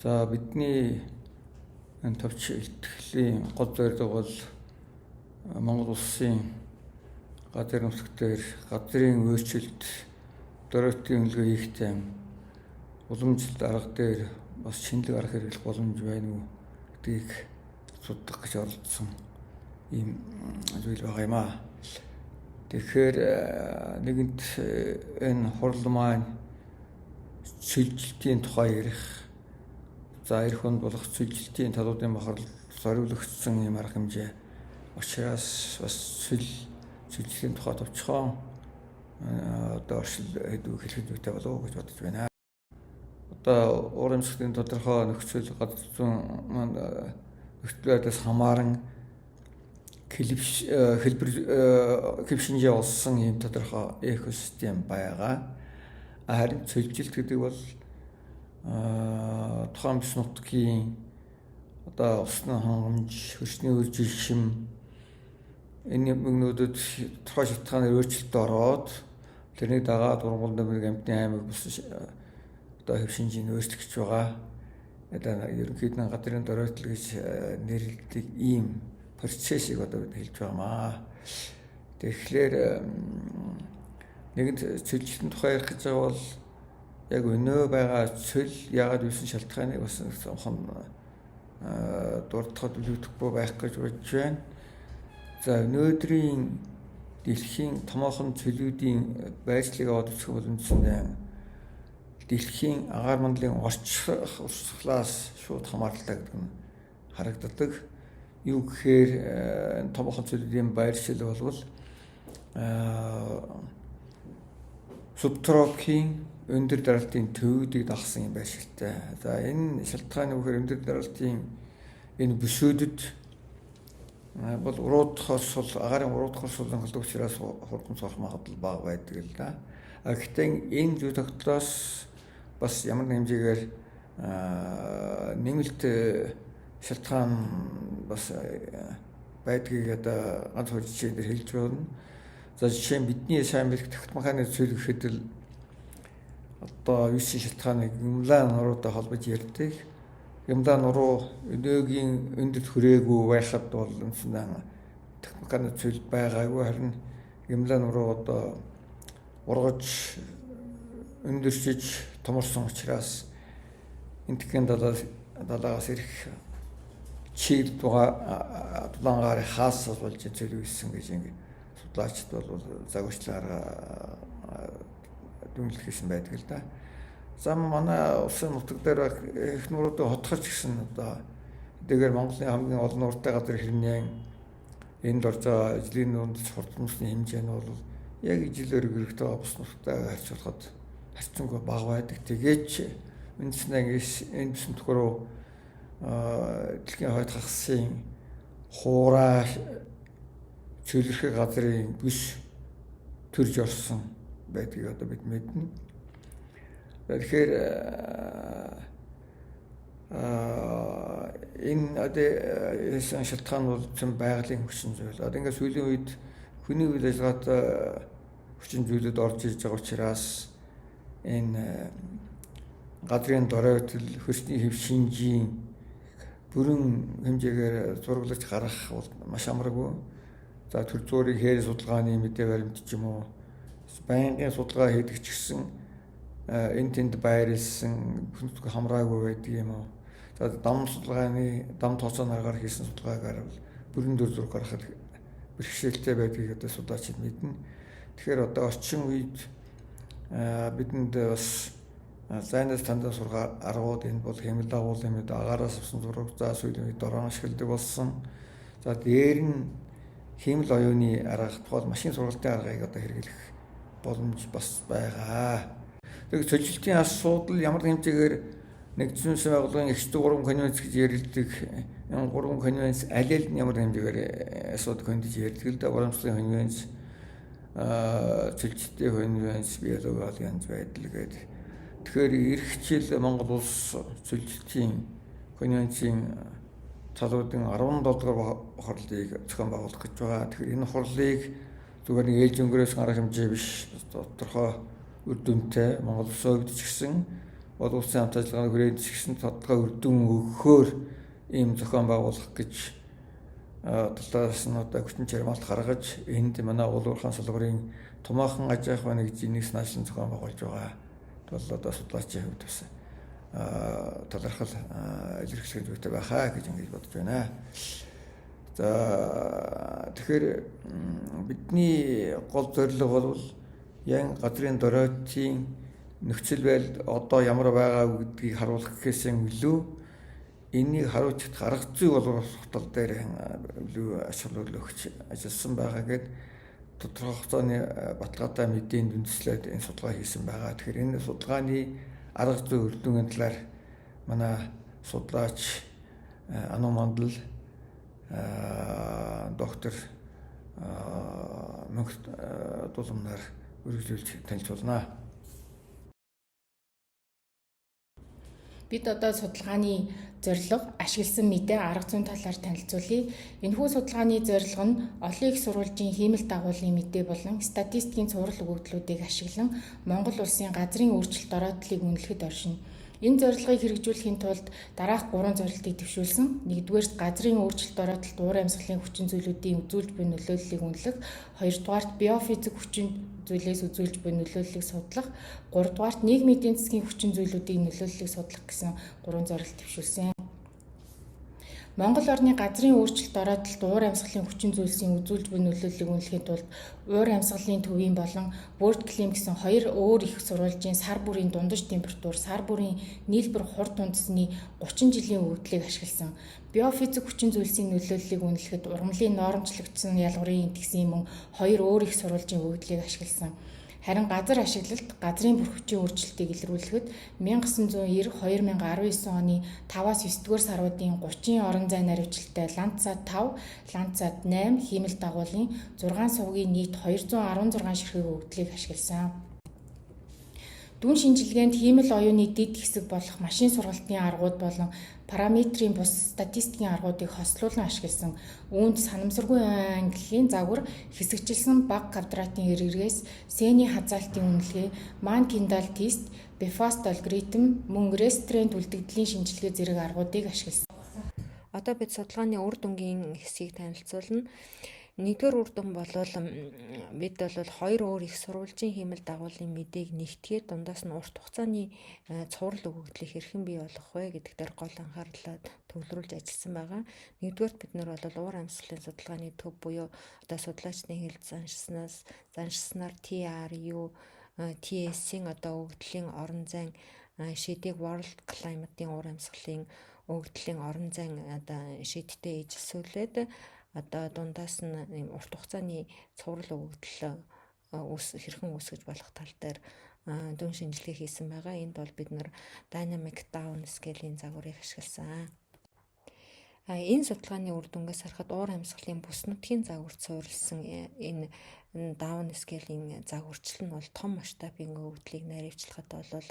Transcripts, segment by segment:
За бидний энэ товч илтгэлийн гол зорилго бол Монгол улсын газар нутгаар газрын өөрчлөлт дөрөвтийн үнэлгээ хийхдээ уламжлалт арга дээр бас шинэлэг арга хэрэглэх боломж байна уу гэдгийг судлах гэж оролдсон ийм зүйл байгаа юм аа. Тэгэхээр нэгэнт энэ хурал маань цэлжилтийн тухай ярих, за эх хонд болох цэлжилтийн талуудын бахарл зориулагдсан юм арга хэмжээ учраас бас цэлжилтийн тухай товчхон одоо оршил хэдүү хэлэх зүйтэй болов уу гэж бодож байна. Одоо урамсгалын тодорхой нөхцөл газар зүйн нөхцөл байдлаас хамааран хэвшинжээ олсон ийм тодорхой экосистем байгаа. Харин цөлжилт гэдэг бол тухайн бүс нутгийн одоо усны хангамж, хөрсний үр жишим энэ мөнгнүүдэд тодорхой шалтгаанаар өөрчлөлт ороод тэрний дагаад ургуул нэмэр амтны аймаг бүс одоо хэвшинжийг өөрчлөгдөж байгаа. Одоо ерөнхийдөө газрын дөрөөлт гэж нэрлэдэг ийм процессыг одоо бид хэлж байгаамаа. Тэгэхээр нэгэнт цөлжилтийн тухай ярих гэж байгаа бол яг өнөө байгаа цөл яагаад үүсэн шалтгааныг бас онхон дурдхад үлдэхгүй байх гэж бодож байна. За өнөөдрийн дэлхийн томоохон цөлүүдийн байршлыг аваад үзэх бол үндсэндээ дэлхийн агаар мандлын орчих урсгалаас шууд хамааралтай гэдэг нь харагддаг. Юу гэхээр томоохон цөлүүдийн байршил болвол субтропикийн өндөр даралтын төвүүдийг дагсан юм байршилтай. За энэ шалтгааны үгээр өндөр даралтын энэ бүсүүдэд бол уруудахаас агаарын уруудахаас болдог учраас хурдан цорох магадлал бага байдаг л да. Гэхдээ энэ зүйл тогтлоос бас ямар нэг хэмжээгээр нэмэлт шалтгаан бас байдгийг одоо ганц хоёр жишээнээр хэлж байна. За жишээ нь бидний сайн бэлэг техномеханик зүйл гэхэд л одоо 9 шалтгааныг гимлан нуруутай холбож ярьдаг. Гимлан нуруу өнөөгийн өндөрт хүрээгүй байхад бол үнэндээ техномеханик зүйл байгаагүй, харин гимлан нуруу одоо ургаж өндөрчиж томорсон учраас энэ техникийн далаагаас ирэх чийл дулаангаар хаас болж зүйл үүссэн гэж ингэ судлаачид бол загварчлаараа дүнлэх гэсэн байдаг л да. За манай улсын нутаг дээр их нуруудыг хотгож гисэн одоо эдгээр Монголын хамгийн олон нуртай газар хэрнээ энд орж байгаа ижлийн нууц хурдмсны хэмжээ нь бол яг ижилээр өргөдөө бус нуртай харьцуулахад харьцангуй бага байдаг. Тэгээч үндснээ энэ бүс нутг руу дэлхийн хойд хагасын хуурай цөлөрхөг газрын бүс төрж орсон байдгийг одоо бид мэднэ. Тэгэхээр энэ одоо шалтгаан бол зөв байгалийн хүчин зүйл. Одоо ингээд сүүлийн үед хүний үйл ажиллагаат хүчин зүйлүүд орж ирж байгаа учраас энэ газрын дөрөөлтөл хөрсний хэвшинжийн бүрэн хэмжээгээр зурглаж гаргах бол маш амаргүй. За төр зуурын хээр судалгааны мэдээ баримт ч юм уу байнгын судалгаа хийдэг ч гэсэн энэ тэнд байрлсан бүхнэтг хамраагүй байдаг юм уу. За дам судалгааны дам тооцооны аргаар хийсэн судалгаагаар бол бүрэн дүр зураг гаргахад бэрхшээлтэй байдгийг одоо судлаачид мэднэ. Тэгэхээр одоо орчин үед бидэнд бас зайнаас тандаа сурах аргууд энэ бол хэмэл дагуулын мэд агаараас авсан зураг, за сүүлийн үед дорон ашигладаг болсон. За дээр нь хэмэл оюуны арга, тухайн машин сургалтын аргыг одоо хэрэглэх боломж бас байгаа. Тэгэхээр цөлжилтийн асуудал ямар хэмжээгээр нэгдсэн улсын байгууллагын X-т 3 конвенц гэж ярилдэг. Энэ 3 конвенц аль нь ямар хэмжээгээр асуудал хөндөж ярьдаг л да. Урамсгалын конвенц, цөлжилтийн конвенц, биологи янз байдал гэдэг. Тэгэхээр эх жил Монгол улс цөлжилтийн конвенцийн талуудын 17 дугаар хурлыг зохион байгуулах гэж байгаа. Тэгэхээр энэ хурлыг зүгээр нэг ээлж өнгөрөөс арга хэмжээ биш, тодорхой үр дүнтэй Монгол улсын хувьд ч гэсэн олон улсын хамт ажиллагааны хүрээнд зэгсэн тодорхой үр дүн өгөхөөр ийм зохион байгуулах гэж талаас нь одоо хүчин чармаалт гаргаж энд манай уул уурхайн салбарын томоохон аж ахуй нэгжийн наашин зохион байгуулж байгаа. Бол одоо судлаачийн хувьд бас талархал илэрхийлэх зүйтэй байхаа гэж ингэж бодож байна. За тэгэхээр бидний гол зорилго бол яг газрын доройтын нөхцөл байдал одоо ямар байгаа гэдгийг харуулах гэхээс илүү энийг харуулж арга зүй боловсрох тал дээр илүү ач холбогдол өгч ажилласан байгаа гэд тодорхой хугацааны баталгаатай мэдээнд үндэслээд энэ судалгаа хийсэн байгаа. Тэгэхээр энэ судалгааны арга зүй үр дүнгийн талаар манай судлаач Ану Мандал доктор Мөнх дулмнаар үргэлжлүүлж танилцуулнаа. Бид одоо судалгааны зорилго, ашигласан мэдээ, арга зүйн талаар танилцуулъя. Энэхүү судалгааны зорилго нь олон их сурвалжийн хиймэл дагуулын мэдээ болон статистикийн цуврал өгөгдлүүдийг ашиглан Монгол улсын газрын өөрчлөлт ороодлыг үнэлэхэд оршино. Энэ зорилгыг хэрэгжүүлэхийн тулд дараах 3 зорилтыг төвшүүлсэн. 1-р газрын өөрчлөлт ороодлолт уур амьсгалын хүчин зүйлүүдийн үзүүлж буй нөлөөллийг үнэлэх, 2-р биофизик хүчин зүйлээс үзүүлж буй нөлөөллийг судлах, 3-р нийгмийн эдийн засгийн хүчин зүйлүүдийн нөлөөллийг судлах гэсэн 3 зорилт төвшүүлсэн. Монгол орны газрын өөрчлөлт ороодлолт уур амьсгалын хүчин зүйлсийн үзүүлж буй нөлөөллийг үнэлэхийн тулд уур амьсгалын төвийн болон World Clim гэсэн 2 өөр их сурвалжийн сар бүрийн дундаж температур, сар бүрийн нийлбэр хурд үндэсний 30 жилийн өгөгдлийг ашигласан. Биофизик хүчин зүйлсийн нөлөөллийг үнэлэхэд ургамлын ноормчлогдсон ялгарын индексийн мөн 2 өөр их сурвалжийн өгөгдлийг ашигласан. Харин газар ашиглалт, газрын бүр хүчийн өөрчлөлтийг илрүүлэхэд 1990-2019 оны 5-9 дугаар саруудын 30 орон зай наривчлалтай Landsat 5, Landsat 8 хиймэл дагуулын 6 сувгийн нийт 216 ширхэг өгөгдлийг ашигласан. Дүн шинжилгээнд хиймэл оюуны дэд хэсэг болох машин сургалтын аргууд болон параметрийн бус статистикийн аргуудыг хослуулан ашигласан. Үүнд санамсаргүй ангиллын загвар, хэсэгчилсэн бага квадратын эргээс сений хазаалтын үнэлгээ, Mann Kendall тест, Befast алгоритм, мөн Restreint үлдэгдлийн шинжилгээ зэрэг аргуудыг ашигласан. Одоо бид судалгааны үр дүнгийн хэсгийг танилцуулна. Нэгдүгээр үр дүн бол бид бол 2 өөр их сурвалжийн хиймэл дагуулын мэдээг нэгтгээд дундаас нь урт хугацааны цуврал өгөгдлийг хэрхэн бий болгох вэ гэдэг дээр гол анхаарлаа төвлөрүүлж ажилласан байгаа. Нэгдүгээрт бид нар бол уур амьсгалын судалгааны төв буюу одоо судлаачдын хэлж заншснаар TRU, TS-ийн одоо өгөгдлийн орон зайн шийдийг World Climate-ийн уур амьсгалын өгөгдлийн орон зайн одоо шийдтэй ижилсүүлээд одоо дундаас нь урт хугацааны цуврал өгөгдөл хэрхэн үүсгэж болох тал дээр дүн шинжилгээ хийсэн байгаа. Энд бол бид нар Dynamic Down Scale-ийн загварыг ашигласан. Энэ судалгааны үр дүнгээс харахад уур амьсгалын бүс нутгийн загварт суурилсан энэ Down Scale-ийн загварчил нь бол том масштабын өгөгдлийг наривчлахад бол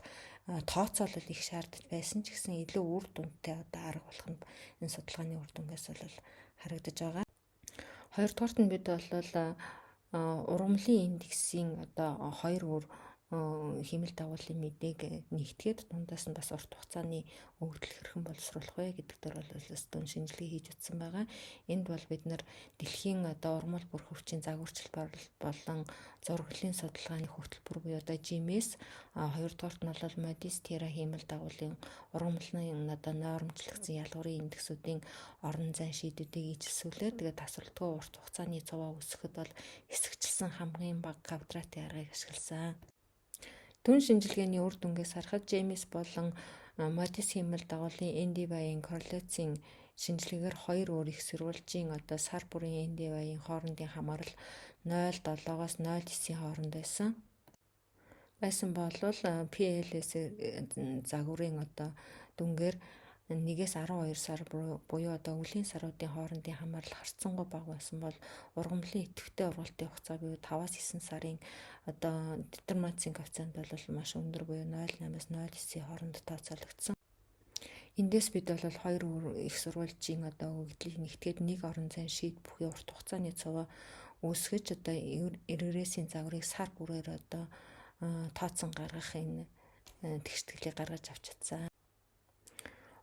тооцоолол их шаардж байсан ч гэсэн илүү үр дүнтэй одоо арга болох нь энэ судалгааны үр дүнгээс бол харагдаж байгаа. Хоёрдугаарт нь бид бол ургамлын индексийн одоо 2 өөр хиймэл дагуулын мэдээг нэгтгээд дундаас нь бас урт хугацааны өгөгдөл хэрхэн боловсруулах вэ гэдэг дээр бол дүн шинжилгээ хийж утсан байгаа. Энд бол бид нар дэлхийн одоо урмал бүр хөвчийн загварчил болон зурглалын судалгааны хөтөлбөр буюу одоо GMS, хоёрдугаарт нь бол Modis Terra хиймэл дагуулын ургамлын одоо ноормчлогдсон ялгарын индексүүдийн орон зайн шийдүүдийг ижилсүүлээд тэгээд тасралтгүй урт хугацааны цуваа үүсгэхэд бол хэсэгчилсэн хамгийн бага квадратын аргыг ашигласан. Дүн шинжилгээний үр дүнгээс харахад GMS болон Modis хиймэл дагуулын NDVI-ийн корреляцийн шинжилгээгээр 2 өөр их сурвалжийн одоо сар бүрийн NDVI-ийн хоорондын хамаарал 0.7-оос 0.9-ийн хооронд байсан болвол PLS загварын одоо дүнгээр 1-12 сар буюу одоо үлийн саруудын хоорондын хамаарал харьцангуй бага байсан бол ургамлын идэвхтэй ургалтын хугацаа буюу 5-9 сарын одоо детерминацийн коэффициент бол маш өндөр буюу 0.8-аас 0.9-ийн хооронд тооцоологдсон. Эндээс бид бол 2 их сурвалжийн одоо өгөгдлийг нэгтгээд нэг орон зайн шийд бүхий урт хугацааны цуваа үүсгэж одоо эргэрээсийн загварыг сар бүрээр одоо тооцсон гаргах энэ тэгшэтгэлийг гаргаж авч чадсан.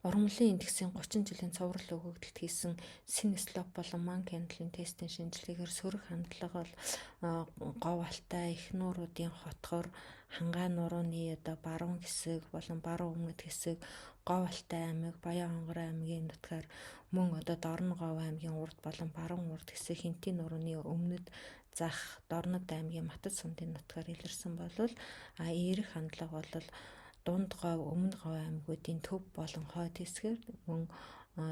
Ургамлын индексийн 30 жилийн цоврал өгөгдөлд хийсэн Синеслоп болон Манкенлийн тестийн шинжилгээгээр сөрөг хандлага бол говь алтай их нууруудын хотгор хангаан нурууны баруун хэсэг болон баруун өмнөд хэсэг, говь алтай аймаг, Баян-Хонгороо аймгийн нутгаар мөн Дорно говь аймгийн урд болон баруун урд хэсэг, Хинтийн нурууны өмнөд зах, Дорнод аймгийн Матад сумдын нутгаар илэрсэн болвол эерэг хандлага бол дунд говь, өмнө говь аймагуудын төв болон хойд хэсгээр мөн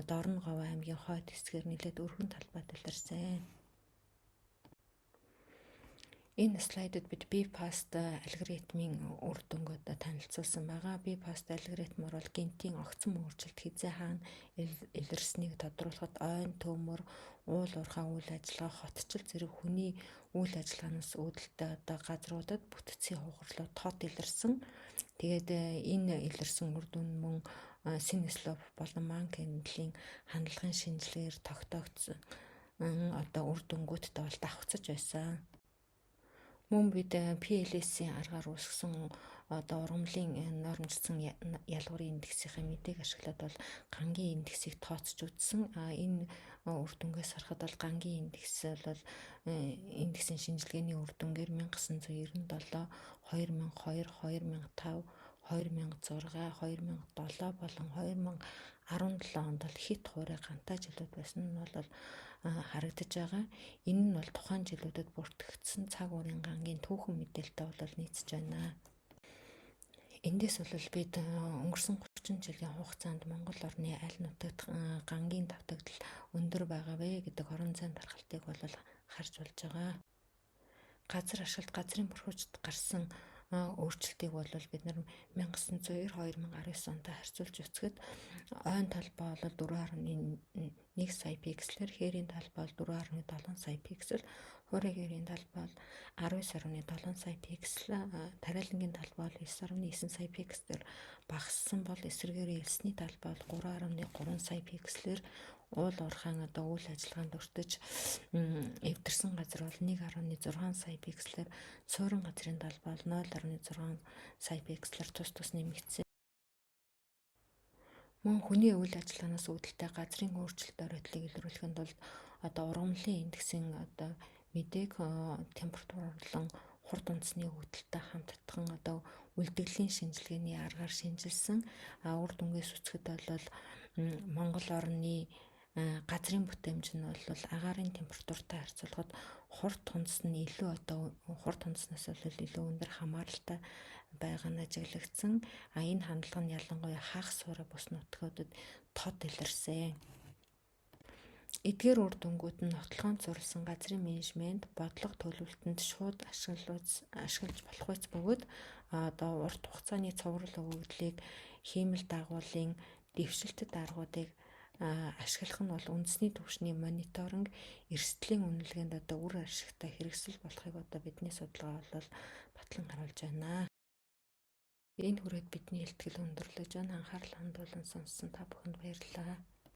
Дорно говь аймгийн хойд хэсгээр нэлээд өргөн талбайд илэрсэн. Энэ слайдад бид BPAST алгоритмын үр дүнгууд танилцуулсан байгаа. BPAST алгоритмаар бол гинтийн огцом өөрчлөлт хизээ хаана илэрснийг тодруулахад ойн, төмөр, уул уурхай үйл ажиллагаа, хотчил зэрэг хүний үйл ажиллагаанаас үүдэлтэй газруудад бүтцийн хугарлууд тод илэрсэн. Тэгээд энэ илэрсэн үр дүн мөн Синеслоп болон Манкенлийн хандлагын шинжилгээгээр тогтоогдсон үр дүнгуудтай бол давхцаж байсан. Мөн бид PLS-ийн аргаар үүсгэсэн ургамлын нормжсон ялгуурын индексийн мэдээг ашиглаад бол гангийн индексийг тооцож үзсэн. Энэ үр дүнгээс харахад бол гангийн индекс бол индексийн шинжилгээний үр дүнгээр 1997, 2002, 2005, 2006, 2007 болон 2017 онд бол хит хуурай гантай жилүүд байсан нь бол харагдаж байгаа. Энэ нь бол тухайн жилүүдэд бүртгэгдсэн цаг уурын гангийн түүхэн мэдээлэлтэй бол нийцэж байна. Эндээс бол бид өнгөрсөн 30 жилийн хугацаанд Монгол орны аль нутагт гангийн давтагдал өндөр байгаа вэ гэдэг орон зайн тархалтыг бол харж болж байгаа. Газар ашиглалт, газрын бүрхүүчд гарсан өөрчлөлтийг бол бид 1992-2019 онтой харьцуулж үзэхэд ойн талбай бол 4.1 сая пикселээр, хээрийн талбай бол 4.7 сая пиксел, хуурай гэрийн талбай бол 19.7 сая пиксел, тариалангийн талбай бол 9.9 сая пикселээр багассан бол эсрэгээр элсний талбай бол 3.3 сая пикселээр, уул уурхайн үйл ажиллагаанд өртөж эвдэрсэн газар бол 1.6 сая пикселээр, суурин газрын талбай бол 0.6 сая пикселээр тус нэмэгдсэн. Мөн хүний үйл ажиллагаанаас үүдэлтэй газрын өөрчлөлт оройтлыг илрүүлэхэд бол ургамлын индексийн мэдээг температур болон хурд унцны үүдэлтэй хамтдагхан үлдэгдлийн шинжилгээний аргаар шинжилсэн. Үр дүнгээс үзэхэд бол Монгол орны газрын бүтээмж нь бол агаарын температуртай харьцуулахад хурд хунц нь илүү хурд хунцнаас илүү өндөр хамааралтай байгаа нь ажиглагдсан. Энэ хандлага нь ялангуяа хаах суурай бус нутгуудад тод илэрсэн. Эдгээр үр дүнгууд нь нотлохонд сурласан газрын менежмент, бодлого төлөвлөлтөнд шууд ашиглаж болох үс бөгөөд урт хугацааны цоврал өгөгдлийг, хиймэл дагуулын дэвшилтэд аргуудыг ашиглах нь бол үндэсний түвшний мониторинг, эрсдлийн үнэлгээнд үр ашигтай хэрэгсэл болохыг бидний судалгаа бол батлан харуулж байна. Энэ хүрээд бидний илтгэл өндөрлөж байна. Анхаарал хандуулан сонссон та бүхэнд баярлалаа.